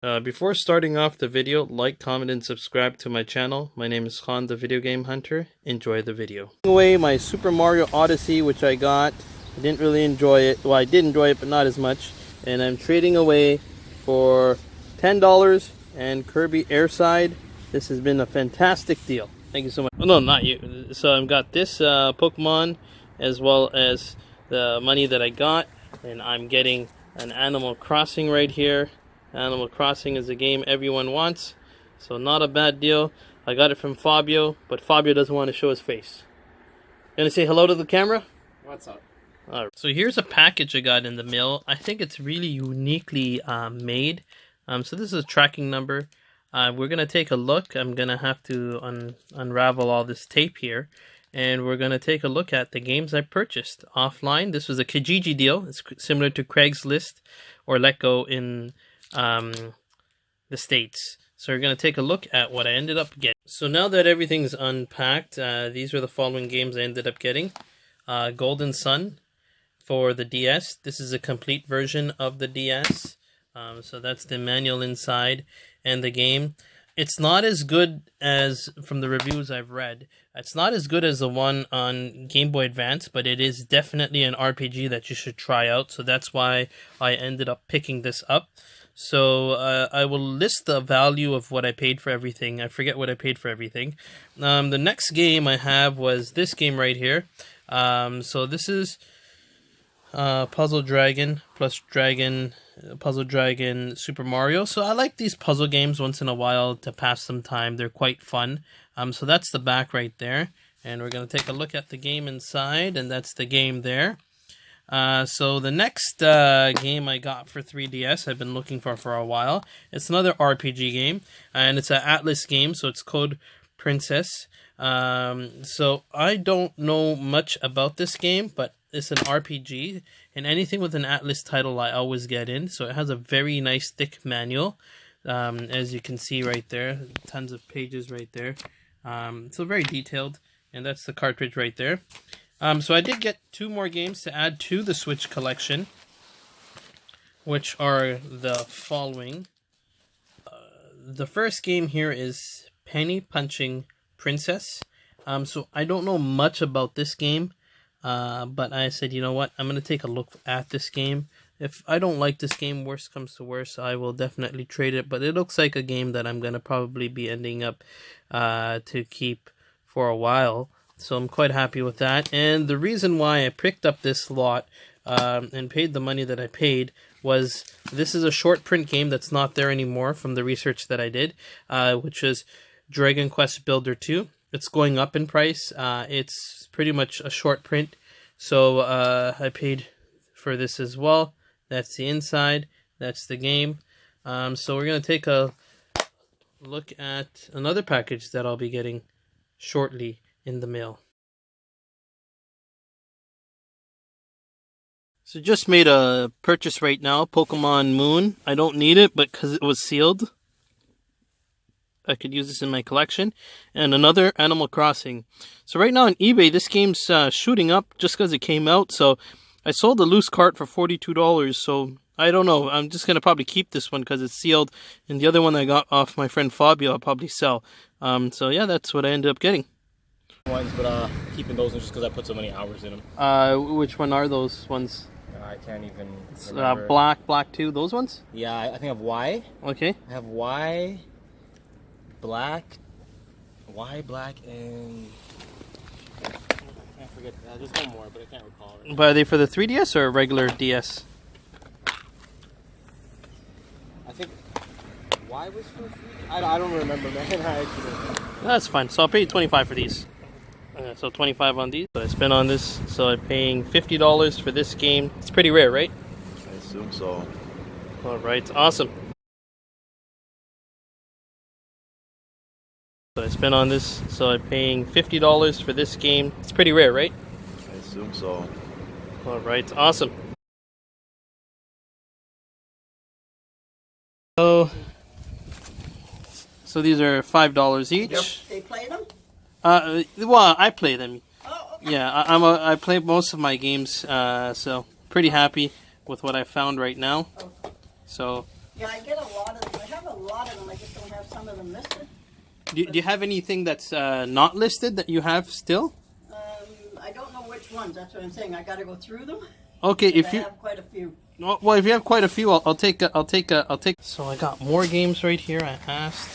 Before starting off the video, like, comment, and subscribe to my channel. My name is Khan, the Video Game Hunter. Enjoy the video. Away my Super Mario Odyssey, which I got. I didn't really enjoy it. Well, I did enjoy it, but not as much. And I'm trading away for $10 and Kirby Airside. This has been a fantastic deal. Thank you so much. Oh, no, not you. So I've got this Pokemon as well as the money that I got. And I'm getting an Animal Crossing right here. Animal Crossing is a game everyone wants, so not a bad deal. I got it from Fabio, but Fabio doesn't want to show his face. You want to say hello to the camera? What's up? Alright. So here's a package I got in the mail. I think it's really uniquely made. So this is a tracking number. We're going to take a look. I'm going to have to unravel all this tape here. And we're going to take a look at the games I purchased offline. This was a Kijiji deal. It's similar to Craigslist or Let Go in the States. So we're going to take a look at what I ended up getting. So now that everything's unpacked, these are the following games I ended up getting. Golden Sun for the DS. This is a complete version of the DS. So that's the manual inside and the game. It's not as good as, from the reviews I've read, it's not as good as the one on Game Boy Advance, but it is definitely an RPG that you should try out. So that's why I ended up picking this up. So I will list the value of what I paid for everything. I forget what I paid for everything. The next game I have was this game right here. So this is Puzzle Dragon plus Puzzle Dragon Super Mario. So I like these puzzle games once in a while to pass some time. They're quite fun. So that's the back right there. And we're going to take a look at the game inside, and that's the game there. So the next game I got for 3DS, I've been looking for a while. It's another RPG game, and it's an Atlas game, so it's Code Princess. So I don't know much about this game, but it's an RPG, and anything with an Atlas title I always get in. So it has a very nice thick manual, as you can see right there. Tons of pages right there. So very detailed, and that's the cartridge right there. So I did get 2 more games to add to the Switch collection, which are the following. The first game here is Penny Punching Princess. So I don't know much about this game, but I said, you know what, I'm going to take a look at this game. If I don't like this game, worst comes to worst, I will definitely trade it. But it looks like a game that I'm going to probably be ending up to keep for a while. So I'm quite happy with that. And the reason why I picked up this lot and paid the money that I paid was this is a short print game that's not there anymore from the research that I did, which is Dragon Quest Builder 2. It's going up in price. It's pretty much a short print. So I paid for this as well. That's the inside. That's the game. So we're going to take a look at another package that I'll be getting shortly in the mail. So just made a purchase right now, Pokemon Moon. I don't need it, but because it was sealed, I could use this in my collection. And another Animal Crossing. So right now on eBay, this game's shooting up just because it came out. So I sold a loose cart for $42. So I don't know. I'm just going to probably keep this one because it's sealed. And the other one I got off my friend Fabio, I'll probably sell. So yeah, that's what I ended up getting. Ones, but keeping those just because I put so many hours in them. Which one are those ones? I can't even remember. Black 2, those ones? Yeah, I think I have Y. Okay. I have Y, black, and I forget. There's one more, but I can't recall it. But are they for the 3DS or regular DS? I think Y was for 3DS. I don't remember, man. I actually don't know. That's fine. So I'll pay you $25 for these. So $25 on these. So I spent on this. So I'm paying $50 for this game. It's pretty rare, right? I assume so. All right, awesome. So I spent on this. So I'm paying $50 for this game. It's pretty rare, right? I assume so. All right, awesome. So these are $5 each. Yep. They play them? Well, I play them. Oh, okay. Yeah, I play most of my games, so pretty happy with what I found right now. So Yeah, I get a lot of them. I have some of them listed. Do you have anything that's not listed that you have still? I don't know which ones. That's what I'm saying. I got to go through them. Okay, if I you have quite a few. well, if you have quite a few, I'll take. So I got more games right here. I asked.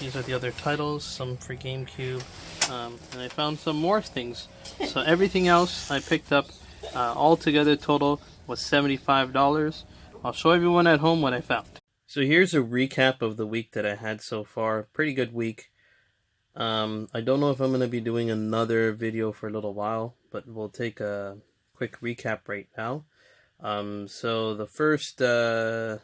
These are the other titles. Some for GameCube, and I found some more things. So everything else I picked up, all together total was $75. I'll show everyone at home what I found. So here's a recap of the week that I had so far. Pretty good week. I don't know if I'm going to be doing another video for a little while, but we'll take a quick recap right now. So the first game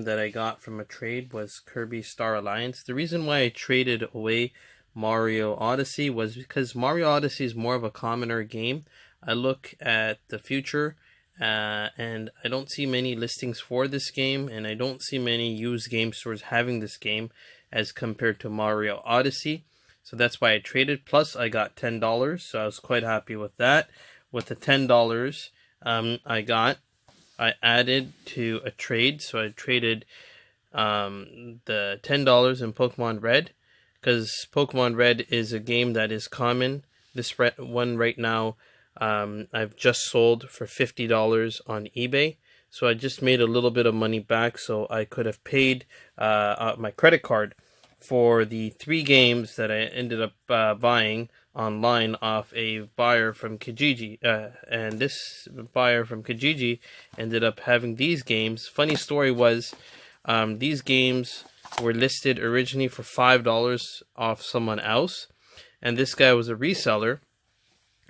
that I got from a trade was Kirby Star Alliance. The reason why I traded away Mario Odyssey was because Mario Odyssey is more of a commoner game. I look at the future and I don't see many listings for this game, and I don't see many used game stores having this game as compared to Mario Odyssey. So that's why I traded. Plus I got $10, so I was quite happy with that. With the $10 I added to a trade. So I traded the $10 in Pokemon Red, because Pokemon Red is a game that is common. This one right now I've just sold for $50 on eBay. So I just made a little bit of money back, so I could have paid my credit card for the 3 games that I ended up buying online off a buyer from Kijiji. And this buyer from Kijiji ended up having these games. Funny story was, these games were listed originally for $5 off someone else, and this guy was a reseller.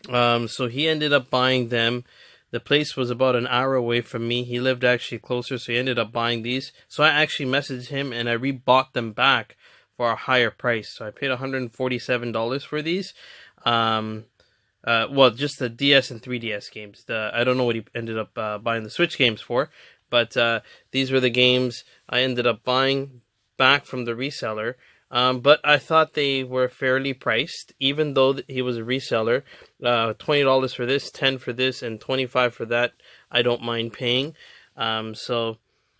So he ended up buying them. The place was about an hour away from me. He lived actually closer, so he ended up buying these. So I actually messaged him and I rebought them back for a higher price. So I paid $147 for these. Well, just the DS and 3DS games. I don't know what he ended up buying the Switch games for, but these were the games I ended up buying back from the reseller. But I thought they were fairly priced, even though he was a reseller. $20 for this, $10 for this, and $25 for that. I don't mind paying. So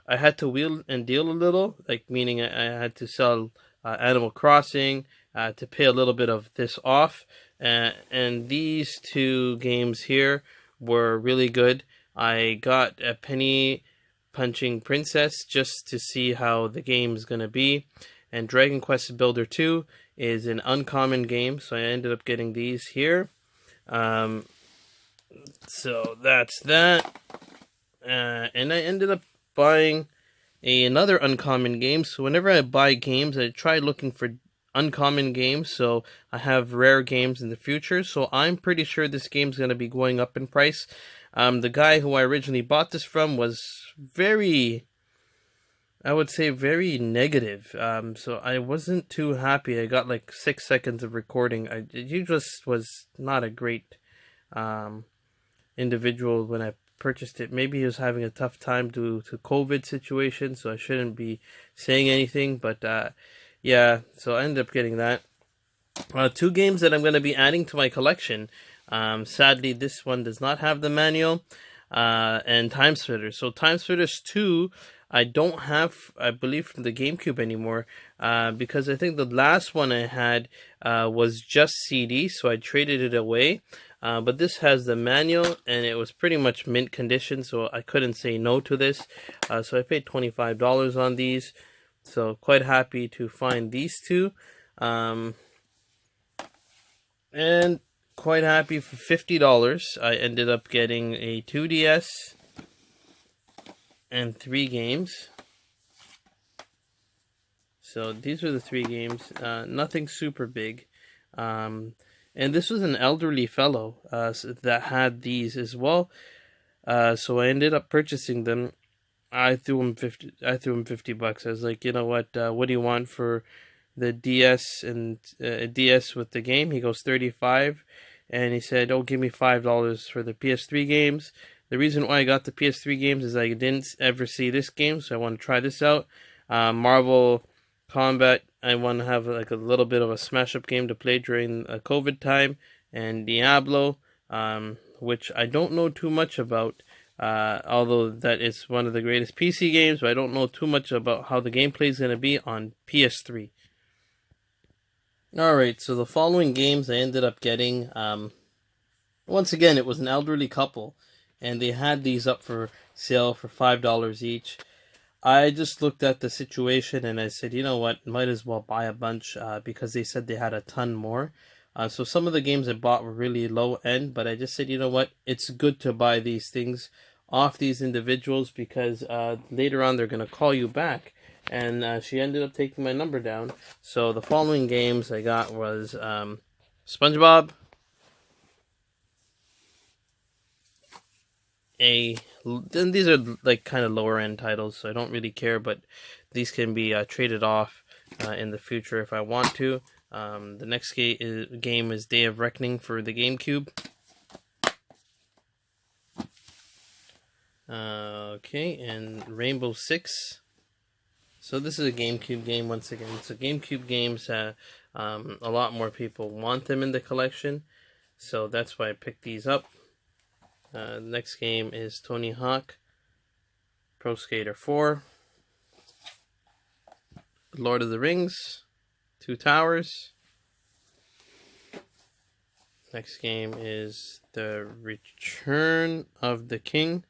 I had to wheel and deal a little, like meaning I had to sell Animal Crossing to pay a little bit of this off. And these 2 games here were really good. I got a Penny Punching Princess just to see how the game is going to be. And Dragon Quest Builder 2 is an uncommon game, so I ended up getting these here. So that's that. And I ended up buying another uncommon game. So whenever I buy games, I try looking for uncommon games, so I have rare games in the future. So I'm pretty sure this game's going to be going up in price. The guy who I originally bought this from was very negative. So I wasn't too happy. I got like 6 seconds of recording. He just was not a great individual when I purchased it. Maybe he was having a tough time due to COVID situation, so I shouldn't be saying anything. But yeah, so I ended up getting that. 2 games that I'm going to be adding to my collection. Sadly, this one does not have the manual. And Time Splitters. So Time Splitters 2, I don't have, I believe, from the GameCube anymore, because I think the last one I had was just CD, so I traded it away. But this has the manual, and it was pretty much mint condition, so I couldn't say no to this. So I paid $25 on these, so quite happy to find these 2. And quite happy for $50. I ended up getting a 2DS and 3 games. So these are the 3 games. Nothing super big. And this was an elderly fellow that had these as well. So I ended up purchasing them. I threw him $50. I was like, you know what do you want for the DS and DS with the game? He goes $35. And he said, oh, give me $5 for the PS3 games. The reason why I got the PS3 games is I didn't ever see this game, so I want to try this out. Marvel Combat, I want to have like a little bit of a smash-up game to play during COVID time. And Diablo, which I don't know too much about. Although that is one of the greatest PC games, but I don't know too much about how the gameplay is going to be on PS3. Alright, so the following games I ended up getting, once again, it was an elderly couple, and they had these up for sale for $5 each. I just looked at the situation and I said, you know what, might as well buy a bunch because they said they had a ton more. So some of the games I bought were really low end, but I just said, you know what, it's good to buy these things off these individuals because later on they're going to call you back. And she ended up taking my number down. So the following games I got was SpongeBob, and these are like kind of lower end titles, so I don't really care, but these can be traded off in the future if I want to. The next game is Day of Reckoning for the GameCube. Okay, and Rainbow Six. So this is a GameCube game once again. So GameCube games, a lot more people want them in the collection, so that's why I picked these up. The next game is Tony Hawk Pro Skater 4, Lord of the Rings, Two Towers. Next game is The Return of the King.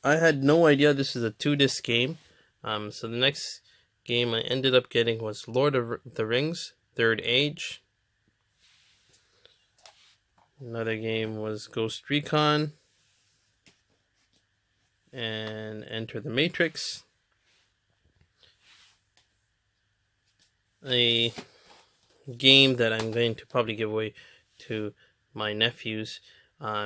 I had no idea this is a 2-disc game. So the next game I ended up getting was Lord of the Rings, Third Age. Another game was Ghost Recon and Enter the Matrix. A game that I'm going to probably give away to my nephews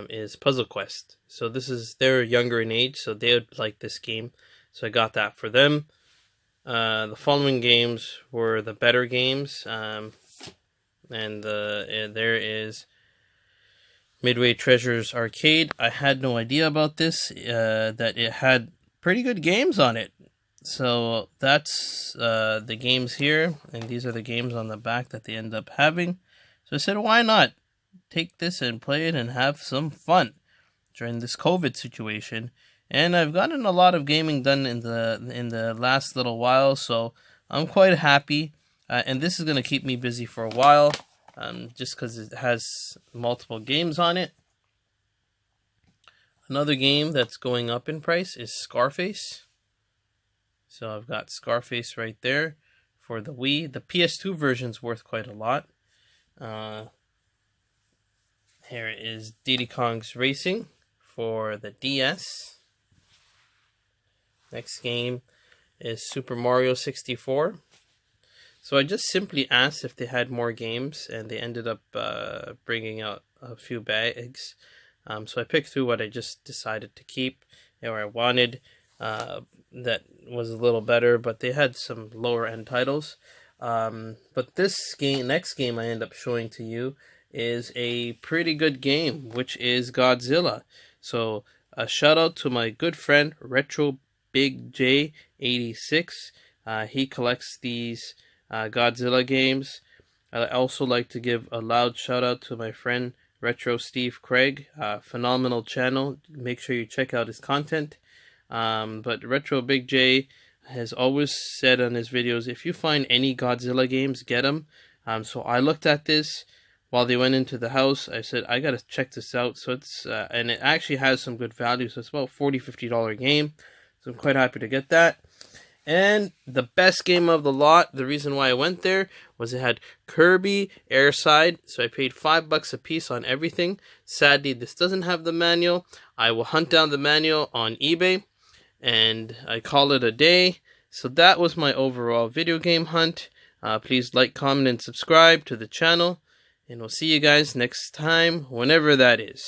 is Puzzle Quest. So they're younger in age, so they would like this game. So I got that for them. The following games were the better games, and there is Midway Treasures Arcade. I had no idea about this, that it had pretty good games on it. So that's the games here, and these are the games on the back that they end up having. So I said, why not take this and play it and have some fun during this COVID situation. And I've gotten a lot of gaming done in the last little while, so I'm quite happy. And this is going to keep me busy for a while, just because it has multiple games on it. Another game that's going up in price is Scarface. So I've got Scarface right there for the Wii. The PS2 version's worth quite a lot. Here is Diddy Kong's Racing for the DS. Next game is Super Mario 64. So I just simply asked if they had more games, and they ended up bringing out a few bags. So I picked through what I just decided to keep, or I wanted, that was a little better, but they had some lower end titles. But this next game I end up showing to you is a pretty good game, which is Godzilla. So a shout out to my good friend Retro Big J 86. He collects these Godzilla games. I also like to give a loud shout out to my friend Retro Steve Craig. Phenomenal channel. Make sure you check out his content. But Retro Big J has always said on his videos, if you find any Godzilla games, get them. So I looked at this while they went into the house. I said, I gotta check this out. So it's and it actually has some good value. So it's about $40-50 game. So I'm quite happy to get that. And the best game of the lot, the reason why I went there, was it had Kirby Airside. So I paid $5 a piece on everything. Sadly, this doesn't have the manual. I will hunt down the manual on eBay, and I call it a day. So that was my overall video game hunt. Please like, comment, and subscribe to the channel. And we'll see you guys next time, whenever that is.